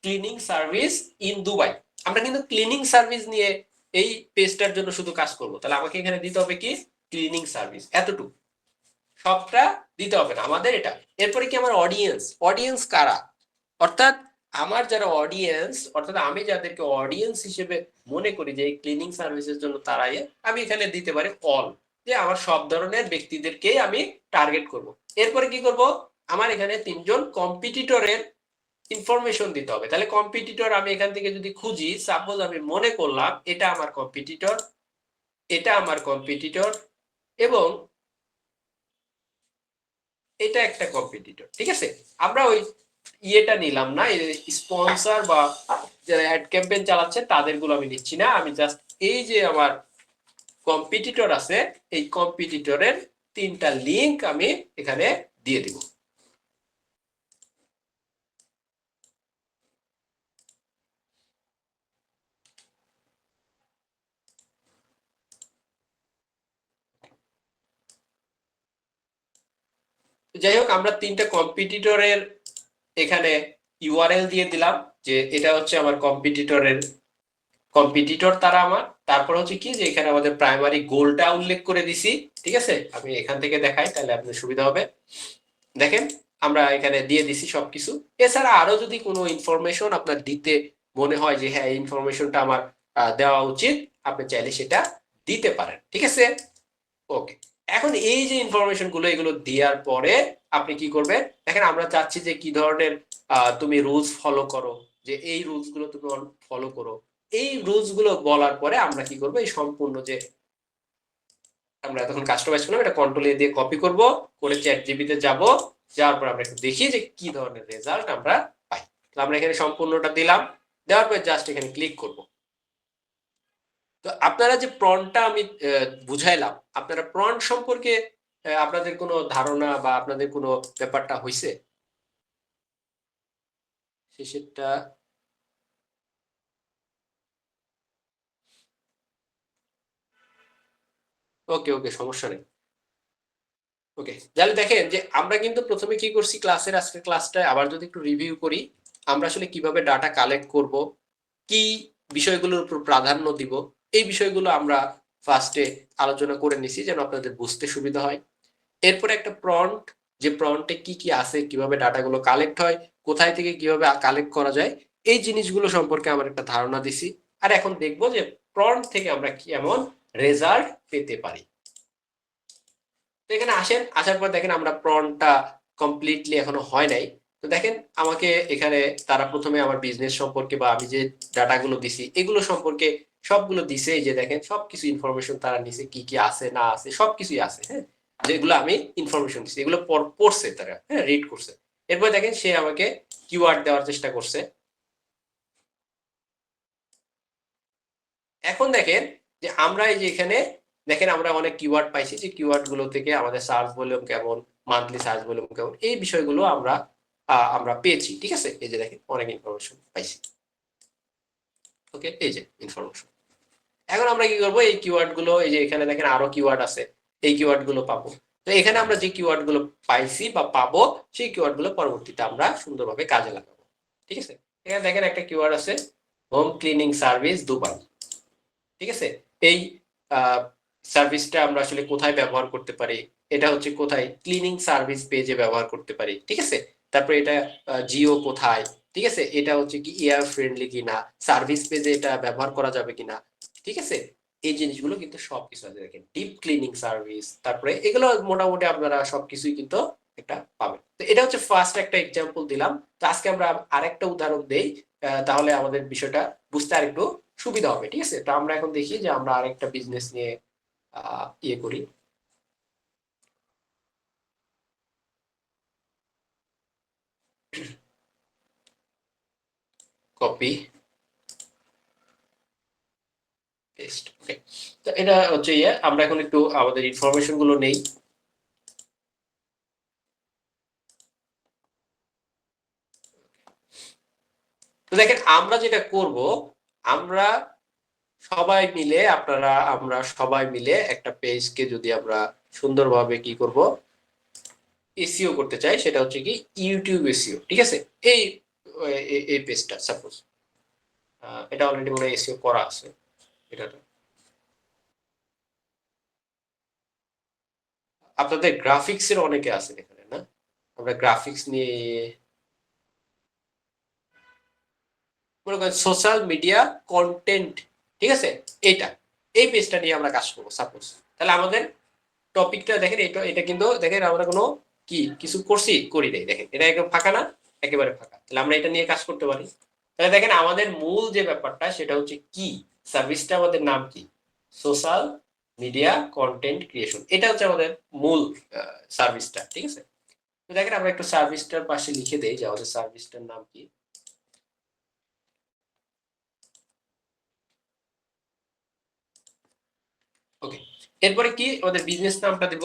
ক্লিনিং সার্ভিস ইন দুবাই। আমরা কিন্তু ক্লিনিং সার্ভিস নিয়ে এই পেজটার জন্য শুধু কাজ করব। তাহলে আমাকে এখানে দিতে হবে কি, ক্লিনিং সার্ভিস, এতটুকু, সবটা দিতে হবে না আমাদের এটা। এরপরে কি, আমার অডিয়েন্স, অডিয়েন্স কারা, অর্থাৎ আমার যারা অডিয়েন্স, অর্থাৎ আমি যাদেরকে অডিয়েন্স হিসেবে মনে করি যে এই ক্লিনিং সার্ভিসের জন্য তারাই, আমি এখানে দিতে পারি অল, যে আমার সব ধরনের ব্যক্তিদেরকেই আমি টার্গেট করব। এরপরে কি করব, আমার এখানে তিনজন কম্পিটিটরের ইনফরমেশন দিতে হবে। তাহলে কম্পিটিটর আমি এখান থেকে যদি খুঁজি, সাপোজ আমি মনে করলাম এটা আমার কম্পিটিটর, এটা আমার কম্পিটিটর, এবং এটা একটা কম্পিটিটর। ঠিক আছে, আমরা ওই ইয়েটা নিলাম না, স্পন্সর বা যারা অ্যাড ক্যাম্পেইন চালাচ্ছে তাদেরগুলো আমি নিচ্ছি না। আমি জাস্ট এই যে আমার কম্পিটিটর আছে, এই কম্পিটিটরের 3টা লিংক আমি এখানে দিয়ে দিব। যাই হোক, আমরা 3টা কম্পিটিটরের এখানে ইউআরএল দিয়ে দিলাম, যে এটা হচ্ছে আমার কম্পিটিটর তারা আমার। তারপর হচ্ছে কি, যে এখানে আমাদের প্রাইমারি গোলটা উল্লেখ করে দিছি। ঠিক আছে, আমি এখান থেকে দেখাই তাহলে আপনার সুবিধা হবে। দেখেন আমরা এখানে দিয়ে দিছি সবকিছু। এছাড়া আরো যদি কোনো ইনফরমেশন আপনার দিতে মনে হয় যে হ্যাঁ এই ইনফরমেশনটা আমার দেওয়া উচিত, আপনি চাইলে সেটা দিতে পারেন। ঠিক আছে, ওকে। এখন এই যে ইনফরমেশন গুলো, এগুলো দেওয়ার পরে আপনি কি করবেন, দেখেন আমরা চাচ্ছি যে কি ধরনের তুমি রুলস ফলো করো, যে এই রুলস গুলো তুমি ফলো করো। এই রুলস গুলো বলার পরে আমরা কি করবো, এই সম্পূর্ণ যে আমরা তখন কাস্টমাইজ করলাম, এটা কন্ট্রোল এ দিয়ে কপি করব, করে চ্যাট জিপিতে যাব, যাওয়ার পর আমরা একটু দেখি যে কি ধরনের রেজাল্ট আমরা পাই। তো আমরা এখানে সম্পূর্ণটা দিলাম, দেওয়ার পর জাস্ট এখানে ক্লিক করব। তো আপনারা যে প্রন্টটা আমি বুঝাইলাম, আপনারা প্রন্ট সম্পর্কে আপনাদের কোনো ধারণা বা আপনাদের কোনো ব্যাপারটা হইছে শেষেরটা? ওকে ওকে, সমস্যা নেই। ওকে, তাহলে দেখেন যে আমরা কিন্তু প্রথমে কি করছি, ক্লাসের আজকের ক্লাসটা আবার যদি একটু রিভিউ করি, আমরা আসলে কিভাবে ডাটা কালেক্ট করব, কি বিষয়গুলোর উপর প্রাধান্য দিব, এই বিষয়গুলো আমরা ফার্স্টে আলোচনা করে নিছি যেন আপনাদের বুঝতে সুবিধা হয়। এরপরে একটা প্রম্পট, যে প্রম্পটে কি কি আছে, কিভাবে ডাটাগুলো কালেক্ট হয়, কোথায় থেকে কিভাবে কালেক্ট করা যায়, এই জিনিসগুলো সম্পর্কে আমার একটা ধারণা দিছি। আর এখন দেখবো যে প্রম্পট থেকে আমরা কেমন রেজাল্ট পেতে পারি। তো এখানে আসেন, আসার পর দেখেন আমরা প্রনটা কমপ্লিটলি এখনো হয় নাই। তো দেখেন আমাকে এখানে তারা প্রথমে আমার বিজনেস সম্পর্কে বা আমি যে ডাটাগুলো দিছি এগুলো সম্পর্কে সবগুলো দিছে। এই যে দেখেন সবকিছু ইনফরমেশন তারা নিছে, কি কি আছে না আছে সবকিছুই আছে, হ্যাঁ, যেগুলো আমি ইনফরমেশন দিছি এগুলো পড়ছে তারা, হ্যাঁ, রিড করছে। এরপর দেখেন সে আমাকে কিওয়ার্ড দেওয়ার চেষ্টা করছে। এখন দেখেন যে আমরা এই যে এখানে দেখেন আমরা অনেক কিওয়ার্ড পাইছি, যে কিওয়ার্ড গুলো থেকে আমাদের সার্চ ভলিউম কেমন, মান্থলি সার্চ ভলিউম কেমন, এই বিষয়গুলো আমরা আমরা পেয়েছি। ঠিক আছে, এই যে দেখেন অনেক ইনফরমেশন পাইছি। ওকে, এই যে ইনফরমেশন। এখন আমরা কি করবো, এই কিওয়ার্ড গুলো, এই যে এখানে দেখেন আরো কিওয়ার্ড আছে, এই কিওয়ার্ড গুলো পাবো। তো এখানে আমরা যে কিওয়ার্ড গুলো পাইছি বা পাবো, সেই কিওয়ার্ড গুলো পরবর্তীতে আমরা সুন্দরভাবে কাজে লাগাবো। ঠিক আছে, এখানে দেখেন একটা কিওয়ার্ড আছে, হোম ক্লিনিং সার্ভিস দুবাই। ঠিক আছে, এই সার্ভিসটা আমরা আসলে কোথায় ব্যবহার করতে পারি, এটা হচ্ছে কোথায় ক্লিনিং সার্ভিস পেজে ব্যবহার করতে পারি। ঠিক আছে, তারপরে এটা জিও কোথায়, ঠিক আছে, এটা হচ্ছে কি এয়ার ফ্রেন্ডলি কিনা, সার্ভিস পেজে এটা ব্যবহার করা যাবে কিনা। ঠিক আছে, এই জিনিসগুলো কিন্তু সবকিছু আছে। দেখেন ডিপ ক্লিনিং সার্ভিস, তারপরে এগুলো মোটামুটি আপনারা সবকিছুই কিন্তু একটা পাবেন। তো এটা হচ্ছে ফার্স্ট একটা এক্সাম্পল দিলাম। তো আজকে আমরা আরেকটা উদাহরণ দেই, তাহলে আমাদের বিষয়টা বুঝতে আরেকটু সুবিধা হবে। ঠিক আছে, তো আমরা এখন দেখি যে আমরা আরেকটা বিজনেস নিয়ে ইয়ে করি। কপি পেস্ট, ওকে। তো এটা হচ্ছে ইয়ে, আমরা এখন একটু আমাদের ইনফরমেশন গুলো নেই। তো দেখেন আমরা যেটা করব, আমরা সবাই মিলে, আমরা সবাই মিলে একটা পেজকে যদি আমরা সুন্দরভাবে কি করব, এসইও করতে চাই, সেটা হচ্ছে কি ইউটিউব এসইও। ঠিক আছে, এই এই পেজটা সাপোজ এটা অলরেডি মনে হয় এসইও করা আছে। এটা আপনাদের গ্রাফিক্স এর অনেকে আছেন এখানে, না? আমরা গ্রাফিক্স নিয়ে মনে করেন সোশ্যাল মিডিয়া কন্টেন্ট, ঠিক আছে, এটা এই পেজটা নিয়ে আমরা কাজ করবো সাপোজ। তাহলে আমাদের টপিকটা দেখেন, এটা এটা কিন্তু দেখেন আমরা কোনো কি কিছু করছি করি নাই, দেখেন এটা একদম ফাঁকা না, একেবারে ফাঁকা। তাহলে আমরা এটা নিয়ে কাজ করতে পারি। তাহলে দেখেন আমাদের মূল যে ব্যাপারটা সেটা হচ্ছে কি, সার্ভিসটা আমাদের নাম কি, সোশ্যাল মিডিয়া কন্টেন্ট ক্রিয়েশন, এটা হচ্ছে আমাদের মূল সার্ভিসটা। ঠিক আছে, তো দেখেন আমরা একটু সার্ভিসটার পাশে লিখে দেই যে আমাদের সার্ভিসটার নাম কি। ওকে, এরপরে কি আমাদের বিজনেস নামটা দিব।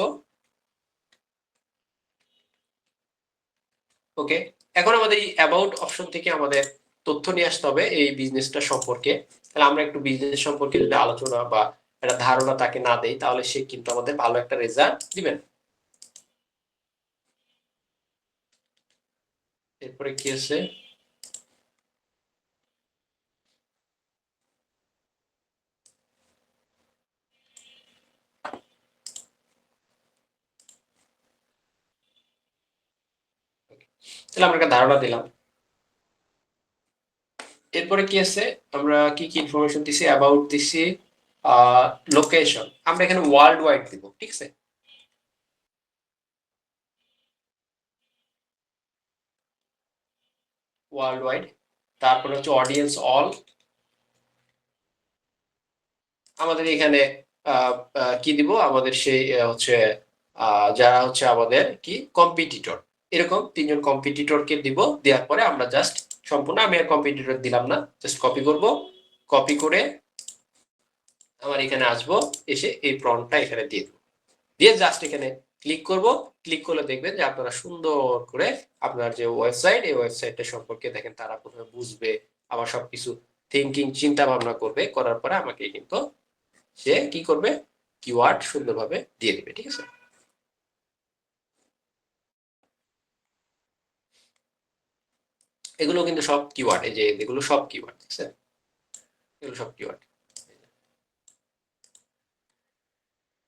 ওকে, এখন আমাদের এই অ্যাবাউট অপশন থেকে আমাদের তথ্য নিয়ে আসতে হবে এই বিজনেসটা সম্পর্কে। তাহলে আমরা একটু বিজনেস সম্পর্কে যদি আলোচনা বা একটা ধারণা তাকে না দেই, তাহলে সে কিন্তু আমাদের ভালো একটা রেজাল্ট দিবেন। এরপরে কি আছে, তাহলে আমরা একটা ধারণা দিলাম। এরপরে কি আছে, আমরা কি কি ইনফরমেশন দিছি, অ্যাবাউট দিছি, লোকেশন আমরা এখানে ওয়ার্ল্ড ওয়াইড দিব, ঠিক আছে। ওয়ার্ল্ড ওয়াইড, তারপরে হচ্ছে অডিয়েন্স অল। আমাদের এখানে কি দিব, আমাদের সেই হচ্ছে যারা হচ্ছে আমাদের কি কম্পিটিটর, এরকম তিনজন কম্পিটিটরকে দিব। দেওয়ার পরে আমরা জাস্ট সম্পূর্ণ, আমি আর কম্পিটিটর দিলাম না, জাস্ট কপি করব। কপি করে আমার এখানে আসবো, এসে এই প্রম্পটটা এখানে দিয়ে দেবো, দিয়ে জাস্ট এখানে ক্লিক করব। ক্লিক করলে দেখবেন যে আপনারা সুন্দর করে আপনার যে ওয়েবসাইট, এই ওয়েবসাইটটা সম্পর্কে দেখেন তারা প্রথমে বুঝবে, আবার সবকিছু থিঙ্কিং চিন্তা ভাবনা করবে, করার পরে আমাকে কিন্তু সে কি করবে, কিওয়ার্ড সুন্দরভাবে দিয়ে দিবে, ঠিক আছে। এগুলো কিন্তু সব কিওয়ার্ড, এই যে এগুলো সব কিওয়ার্ড, ঠিক আছে, এগুলো সব কিওয়ার্ড।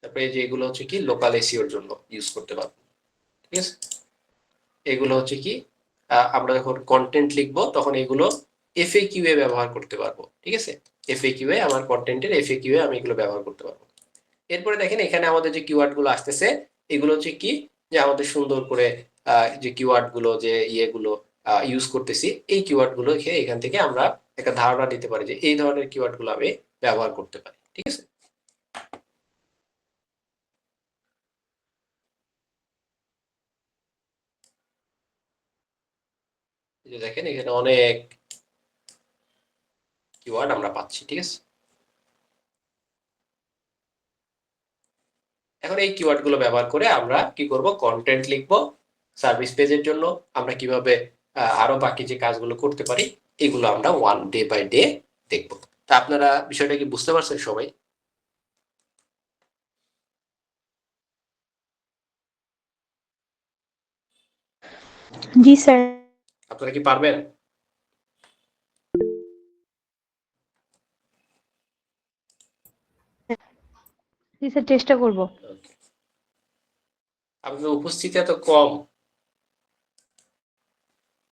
তারপরে এই যে এগুলো হচ্ছে কি লোকাল এসিওর জন্য ইউজ করতে পারবো, ঠিক আছে। এগুলো হচ্ছে কি আমরা যখন কন্টেন্ট লিখবো তখন এগুলো এফএকিউ এ ব্যবহার করতে পারবো, ঠিক আছে। এফএকিউ এ আমার কন্টেন্টের এফএকিউ এ আমি এগুলো ব্যবহার করতে পারবো। এরপরে দেখেন এখানে আমাদের যে কিওয়ার্ড গুলো আসতেছে, এগুলো হচ্ছে কি, যে আমাদের সুন্দর করে যে কিওয়ার্ড গুলো যে ইয়েগুলো ইউজ করতেছি, এই কিওয়ার্ড গুলো এখান থেকে আমরা একটা ধারণা দিতে পারি যে এই ধরনের কিওয়ার্ড গুলো আমি ব্যবহার করতে পারি, ঠিক আছে। এই যে দেখেন এখানে অনেক কিওয়ার্ড আমরা পাচ্ছি, ঠিক আছে। এখন এই কিওয়ার্ড গুলো ব্যবহার করে আমরা কি করব, কন্টেন্ট লিখবো সার্ভিস পেজের জন্য। আমরা কিভাবে আরো বাকি যে কাজগুলো করতে পারি, এগুলো আমরা ওয়ান ডে বাই ডে দেখবো। তা আপনারা বিষয়টা কি বুঝতে পারছেন সবাই? জি স্যার। আপনারা কি পারবেন? জি স্যার, চেষ্টা করব। আপনাদের উপস্থিতি এত কম,